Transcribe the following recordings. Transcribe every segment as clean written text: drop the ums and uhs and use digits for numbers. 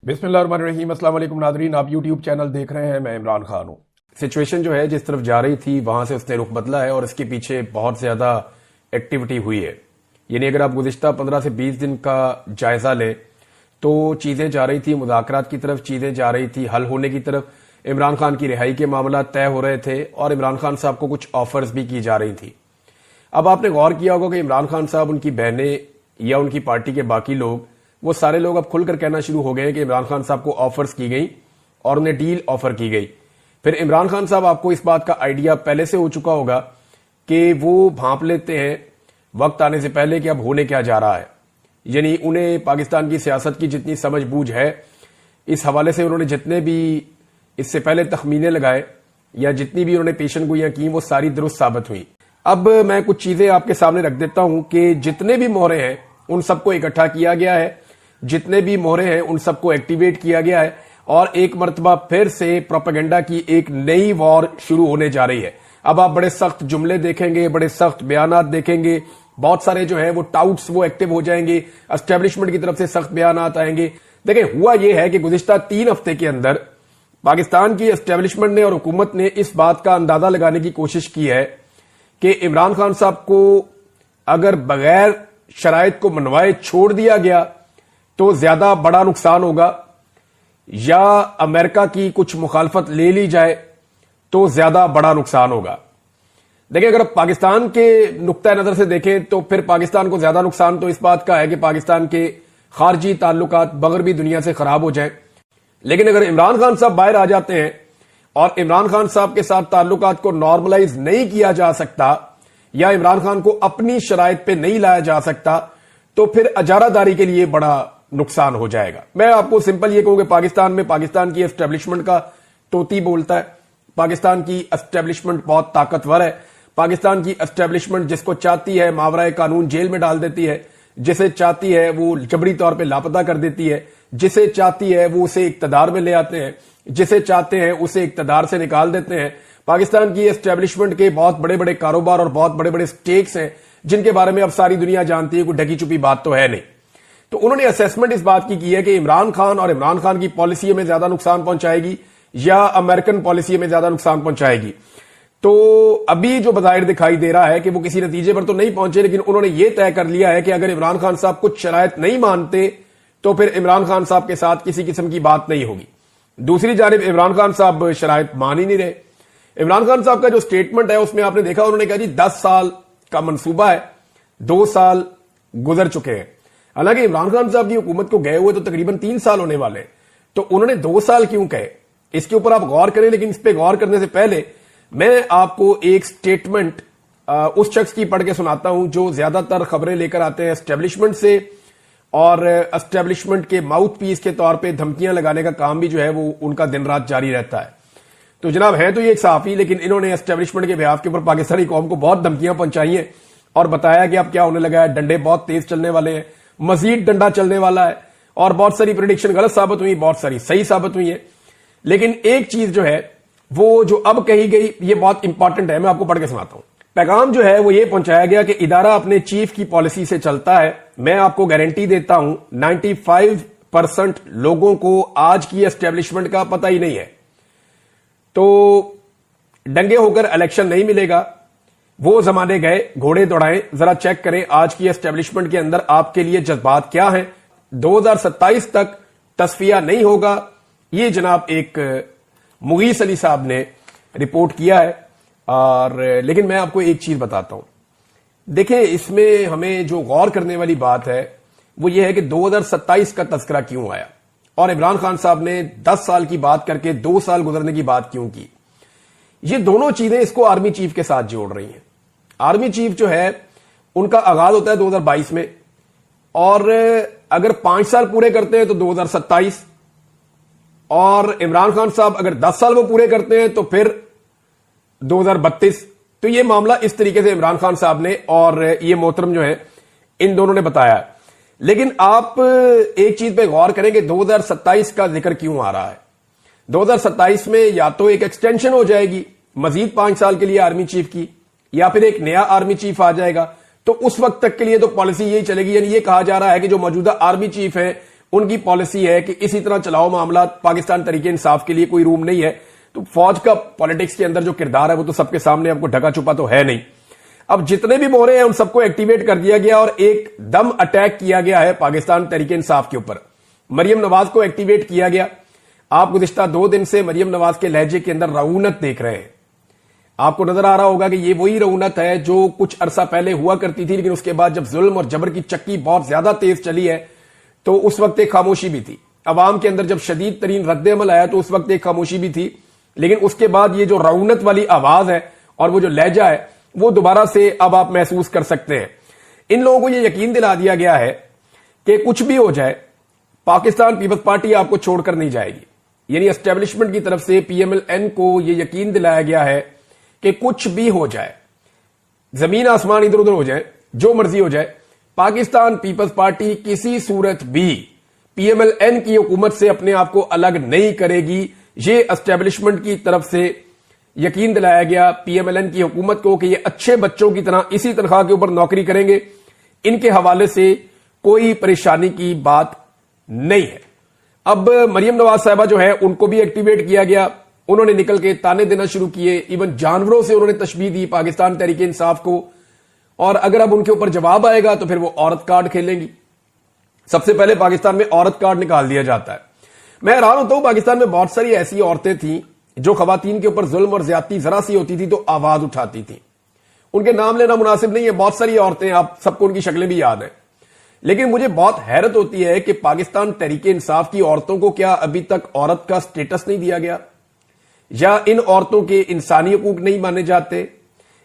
بسم اللہ الرحمن الرحیم۔ السلام علیکم ناظرین، آپ یوٹیوب چینل دیکھ رہے ہیں، میں عمران خان ہوں۔ سچویشن جو ہے جس طرف جا رہی تھی وہاں سے اس نے رخ بدلا ہے اور اس کے پیچھے بہت زیادہ ایکٹیویٹی ہوئی ہے۔ یعنی اگر آپ گزشتہ 15 سے 20 دن کا جائزہ لیں تو چیزیں جا رہی تھی مذاکرات کی طرف، چیزیں جا رہی تھی حل ہونے کی طرف، عمران خان کی رہائی کے معاملات طے ہو رہے تھے اور عمران خان صاحب کو کچھ آفرز بھی کی جا رہی تھی۔ اب آپ نے غور کیا ہوگا کہ عمران خان صاحب، ان کی بہنیں یا ان کی پارٹی کے باقی لوگ، وہ سارے لوگ اب کھل کر کہنا شروع ہو گئے ہیں کہ عمران خان صاحب کو آفرز کی گئی اور انہیں ڈیل آفر کی گئی۔ پھر عمران خان صاحب، آپ کو اس بات کا آئیڈیا پہلے سے ہو چکا ہوگا کہ وہ بھانپ لیتے ہیں وقت آنے سے پہلے کہ اب ہونے کیا جا رہا ہے۔ یعنی انہیں پاکستان کی سیاست کی جتنی سمجھ بوجھ ہے، اس حوالے سے انہوں نے جتنے بھی اس سے پہلے تخمینے لگائے یا جتنی بھی انہوں نے پیشن گوئیاں کی، وہ ساری درست ثابت ہوئی۔ اب میں کچھ چیزیں آپ کے سامنے رکھ دیتا ہوں کہ جتنے بھی مہرے ہیں ان سب کو اکٹھا کیا گیا ہے، جتنے بھی مہرے ہیں ان سب کو ایکٹیویٹ کیا گیا ہے اور ایک مرتبہ پھر سے پروپیگنڈا کی ایک نئی وار شروع ہونے جا رہی ہے۔ اب آپ بڑے سخت جملے دیکھیں گے، بڑے سخت بیانات دیکھیں گے، بہت سارے جو ہیں وہ ٹاؤٹس وہ ایکٹیو ہو جائیں گے، اسٹیبلشمنٹ کی طرف سے سخت بیانات آئیں گے۔ دیکھیں، ہوا یہ ہے کہ گزشتہ 3 ہفتے کے اندر پاکستان کی اسٹیبلشمنٹ نے اور حکومت نے اس بات کا اندازہ لگانے کی کوشش کی ہے کہ عمران خان صاحب کو اگر بغیر شرائط کو منوائے چھوڑ دیا گیا تو زیادہ بڑا نقصان ہوگا، یا امریکہ کی کچھ مخالفت لے لی جائے تو زیادہ بڑا نقصان ہوگا۔ دیکھیں، اگر پاکستان کے نقطہ نظر سے دیکھیں تو پھر پاکستان کو زیادہ نقصان تو اس بات کا ہے کہ پاکستان کے خارجی تعلقات مغربی دنیا سے خراب ہو جائیں۔ لیکن اگر عمران خان صاحب باہر آ جاتے ہیں اور عمران خان صاحب کے ساتھ تعلقات کو نارملائز نہیں کیا جا سکتا یا عمران خان کو اپنی شرائط پہ نہیں لایا جا سکتا تو پھر اجارہ داری کے لیے بڑا نقصان ہو جائے گا۔ میں آپ کو سمپل یہ کہوں کہ پاکستان میں پاکستان کی اسٹیبلشمنٹ کا توتی بولتا ہے، پاکستان کی اسٹیبلشمنٹ بہت طاقتور ہے، پاکستان کی اسٹیبلشمنٹ جس کو چاہتی ہے ماورائے قانون جیل میں ڈال دیتی ہے، جسے چاہتی ہے وہ جبری طور پہ لاپتہ کر دیتی ہے، جسے چاہتی ہے وہ اسے اقتدار میں لے آتے ہیں، جسے چاہتے ہیں اسے اقتدار سے نکال دیتے ہیں۔ پاکستان کی اسٹیبلشمنٹ کے بہت بڑے بڑے کاروبار اور بہت بڑے بڑے سٹیکس ہیں جن کے بارے میں اب ساری دنیا جانتی ہے، کوئی ڈھکی چھپی بات تو ہے نہیں۔ تو انہوں نے اسیسمنٹ اس بات کی ہے کہ عمران خان اور عمران خان کی پالیسی میں زیادہ نقصان پہنچائے گی یا امریکن پالیسی میں زیادہ نقصان پہنچائے گی۔ تو ابھی جو بظاہر دکھائی دے رہا ہے کہ وہ کسی نتیجے پر تو نہیں پہنچے، لیکن انہوں نے یہ طے کر لیا ہے کہ اگر عمران خان صاحب کچھ شرائط نہیں مانتے تو پھر عمران خان صاحب کے ساتھ کسی قسم کی بات نہیں ہوگی۔ دوسری جانب عمران خان صاحب شرائط مان ہی نہیں رہے۔ عمران خان صاحب کا جو سٹیٹمنٹ ہے اس میں آپ نے دیکھا، انہوں نے کہا جی 10 سال کا منصوبہ ہے، 2 سال گزر چکے ہیں۔ حالانکہ عمران خان صاحب کی حکومت کو گئے ہوئے تو تقریباً 3 سال ہونے والے ہیں، تو انہوں نے 2 سال کیوں کہے؟ اس کے اوپر آپ غور کریں، لیکن اس پہ غور کرنے سے پہلے میں آپ کو ایک سٹیٹمنٹ اس شخص کی پڑھ کے سناتا ہوں جو زیادہ تر خبریں لے کر آتے ہیں اسٹیبلشمنٹ سے، اور اسٹیبلشمنٹ کے ماؤتھ پیس کے طور پہ دھمکیاں لگانے کا کام بھی جو ہے وہ ان کا دن رات جاری رہتا ہے۔ تو جناب ہیں تو یہ ایک صحافی، لیکن انہوں نے اسٹیبلشمنٹ کے بہاف کے اوپر پاکستانی قوم کو بہت دھمکیاں پہنچائی ہیں اور بتایا کہ اب کیا ہونے لگا ہے، ڈنڈے بہت تیز چلنے والے ہیں، مزید ڈنڈا چلنے والا ہے، اور بہت ساری پریڈکشن غلط ثابت ہوئی، بہت ساری صحیح ثابت ہوئی ہیں۔ لیکن ایک چیز جو ہے وہ جو اب کہی گئی یہ بہت امپورٹنٹ ہے، میں آپ کو پڑھ کے سناتا ہوں۔ پیغام جو ہے وہ یہ پہنچایا گیا کہ ادارہ اپنے چیف کی پالیسی سے چلتا ہے۔ میں آپ کو گارنٹی دیتا ہوں 95% لوگوں کو آج کی اسٹیبلشمنٹ کا پتہ ہی نہیں ہے۔ تو ڈنگے ہو کر الیکشن نہیں ملے گا، وہ زمانے گئے، گھوڑے دوڑائیں، ذرا چیک کریں آج کی اسٹیبلشمنٹ کے اندر آپ کے لیے جذبات کیا ہیں۔ 2027 تک تصفیہ نہیں ہوگا، یہ جناب ایک مغیث علی صاحب نے رپورٹ کیا ہے۔ اور لیکن میں آپ کو ایک چیز بتاتا ہوں، دیکھیں اس میں ہمیں جو غور کرنے والی بات ہے وہ یہ ہے کہ 2027 کا تذکرہ کیوں آیا اور عمران خان صاحب نے 10 سال کی بات کر کے 2 سال گزرنے کی بات کیوں کی۔ یہ دونوں چیزیں اس کو آرمی چیف کے ساتھ جوڑ رہی ہیں۔ آرمی چیف جو ہے ان کا آغاز ہوتا ہے 2022 میں، اور اگر 5 سال پورے کرتے ہیں تو 2027، اور عمران خان صاحب اگر 10 سال وہ پورے کرتے ہیں تو پھر 2032۔ تو یہ معاملہ اس طریقے سے عمران خان صاحب نے اور یہ محترم جو ہے ان دونوں نے بتایا۔ لیکن آپ ایک چیز پہ غور کریں کہ 2027 کا ذکر کیوں آ رہا ہے۔ 2027 میں یا تو ایک ایکسٹینشن ہو جائے گی مزید 5 سال کے لیے آرمی چیف کی، یا پھر ایک نیا آرمی چیف آ جائے گا، تو اس وقت تک کے لیے تو پالیسی یہی چلے گی۔ یعنی یہ کہا جا رہا ہے کہ جو موجودہ آرمی چیف ہیں ان کی پالیسی ہے کہ اسی طرح چلاؤ معاملات، پاکستان تحریک انصاف کے لیے کوئی روم نہیں ہے. تو فوج کا پالیٹکس کے اندر جو کردار ہے وہ تو سب کے سامنے آپ کو ڈھکا چھپا تو ہے نہیں. اب جتنے بھی مورے ہیں ان سب کو ایکٹیویٹ کر دیا گیا اور ایک دم اٹیک کیا گیا ہے پاکستان تحریک انصاف کے اوپر. مریم نواز کو ایکٹیویٹ کیا گیا. آپ گزشتہ 2 دن سے مریم نواز کے لہجے کے اندر رعونت دیکھ رہے ہیں. آپ کو نظر آ رہا ہوگا کہ یہ وہی رعونت ہے جو کچھ عرصہ پہلے ہوا کرتی تھی، لیکن اس کے بعد جب ظلم اور جبر کی چکی بہت زیادہ تیز چلی ہے تو اس وقت ایک خاموشی بھی تھی. عوام کے اندر جب شدید ترین رد عمل آیا تو اس وقت ایک خاموشی بھی تھی، لیکن اس کے بعد یہ جو رعونت والی آواز ہے اور وہ جو لہجہ ہے وہ دوبارہ سے اب آپ محسوس کر سکتے ہیں. ان لوگوں کو یہ یقین دلا دیا گیا ہے کہ کچھ بھی ہو جائے پاکستان پیپلز پارٹی آپ کو چھوڑ کر نہیں جائے گی. یعنی اسٹیبلشمنٹ کی طرف سے پی ایم ایل این کو یہ یقین دلایا گیا ہے کہ کچھ بھی ہو جائے، زمین آسمان ادھر ادھر ہو جائے، جو مرضی ہو جائے، پاکستان پیپلز پارٹی کسی صورت بھی پی ایم ایل این کی حکومت سے اپنے آپ کو الگ نہیں کرے گی. یہ اسٹیبلشمنٹ کی طرف سے یقین دلایا گیا پی ایم ایل این کی حکومت کو کہ یہ اچھے بچوں کی طرح اسی تنخواہ کے اوپر نوکری کریں گے. ان کے حوالے سے کوئی پریشانی کی بات نہیں ہے. اب مریم نواز صاحبہ جو ہے ان کو بھی ایکٹیویٹ کیا گیا. انہوں نے نکل کے تانے دینا شروع کیے. ایون جانوروں سے انہوں نے تشبیہ دی پاکستان تحریک انصاف کو، اور اگر اب ان کے اوپر جواب آئے گا تو پھر وہ عورت کارڈ کھیلیں گی. سب سے پہلے پاکستان میں عورت کارڈ نکال دیا جاتا ہے. میں حیران ہوتا ہوں، پاکستان میں بہت ساری ایسی عورتیں تھیں جو خواتین کے اوپر ظلم اور زیادتی ذرا سی ہوتی تھی تو آواز اٹھاتی تھیں. ان کے نام لینا مناسب نہیں ہے، بہت ساری عورتیں، آپ سب کو ان کی شکلیں بھی یاد ہیں. لیکن مجھے بہت حیرت ہوتی ہے کہ پاکستان تحریک انصاف کی عورتوں کو کیا ابھی تک عورت کا سٹیٹس نہیں دیا گیا، یا ان عورتوں کے انسانی حقوق نہیں مانے جاتے،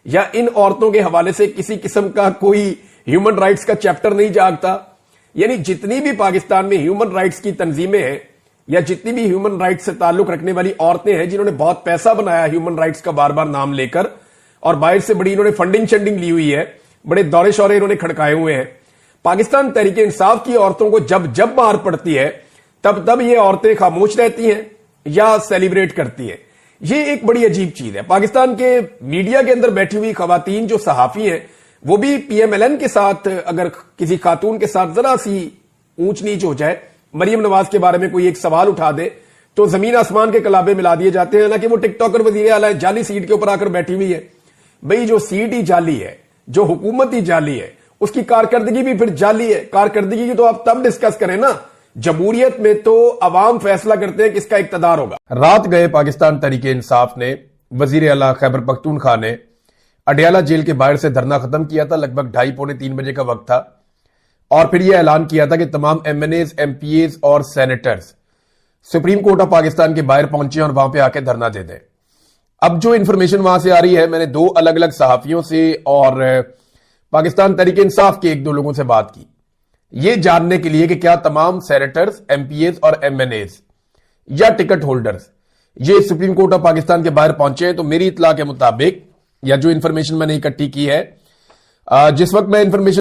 یا ان عورتوں کے حوالے سے کسی قسم کا کوئی ہیومن رائٹس کا چیپٹر نہیں جاگتا. یعنی جتنی بھی پاکستان میں ہیومن رائٹس کی تنظیمیں ہیں یا جتنی بھی ہیومن رائٹس سے تعلق رکھنے والی عورتیں ہیں جنہوں نے بہت پیسہ بنایا ہیومن رائٹس کا بار بار نام لے کر، اور باہر سے بڑی انہوں نے فنڈنگ شنڈنگ لی ہوئی ہے، بڑے دورے شورے انہوں نے کھڑکائے ہوئے ہیں، پاکستان تحریک انصاف کی عورتوں کو جب جب مار پڑتی ہے تب یہ عورتیں خاموش رہتی ہیں یا سیلیبریٹ کرتی ہیں. یہ ایک بڑی عجیب چیز ہے. پاکستان کے میڈیا کے اندر بیٹھی ہوئی خواتین جو صحافی ہیں وہ بھی پی ایم ایل این کے ساتھ، اگر کسی خاتون کے ساتھ ذرا سی اونچ نیچ ہو جائے، مریم نواز کے بارے میں کوئی ایک سوال اٹھا دے تو زمین آسمان کے کلابے ملا دیے جاتے ہیں. حالانکہ وہ ٹک ٹاکر وزیر اعلیٰ جعلی سیٹ کے اوپر آ کر بیٹھی ہوئی ہے. بھئی جو سیٹ ہی جعلی ہے، جو حکومت ہی جعلی ہے، اس کی کارکردگی بھی پھر جعلی ہے. کارکردگی کی تو آپ تب ڈسکس کریں نا، جمہوریت میں تو عوام فیصلہ کرتے ہیں کس کا اقتدار ہوگا. رات گئے پاکستان تحریک انصاف نے، وزیر اعلیٰ خیبر پختونخوا نے اڈیالہ جیل کے باہر سے دھرنا ختم کیا تھا. لگ بھگ 2:30 پونے 3 بجے کا وقت تھا، اور پھر یہ اعلان کیا تھا کہ تمام M N As, M P As اور senators supreme court of Pakistan کے باہر پہنچے اور وہاں پہ آ کے دھرنا دے دیں. اب جو انفارمیشن وہاں سے آ رہی ہے، میں نے 2 الگ الگ صحافیوں سے اور پاکستان تحریک انصاف کے 1-2 لوگوں سے بات کی، یہ جاننے کے لیے کہ کیا تمام سینیٹرز، ایم پی ایز اور ایم این ایز یا ٹکٹ ہولڈرز یہ سپریم کورٹ آف پاکستان کے باہر پہنچے ہیں. تو میری اطلاع کے مطابق، یا جو انفارمیشن میں نے اکٹھی کی ہے، جس وقت میں انفارمیشن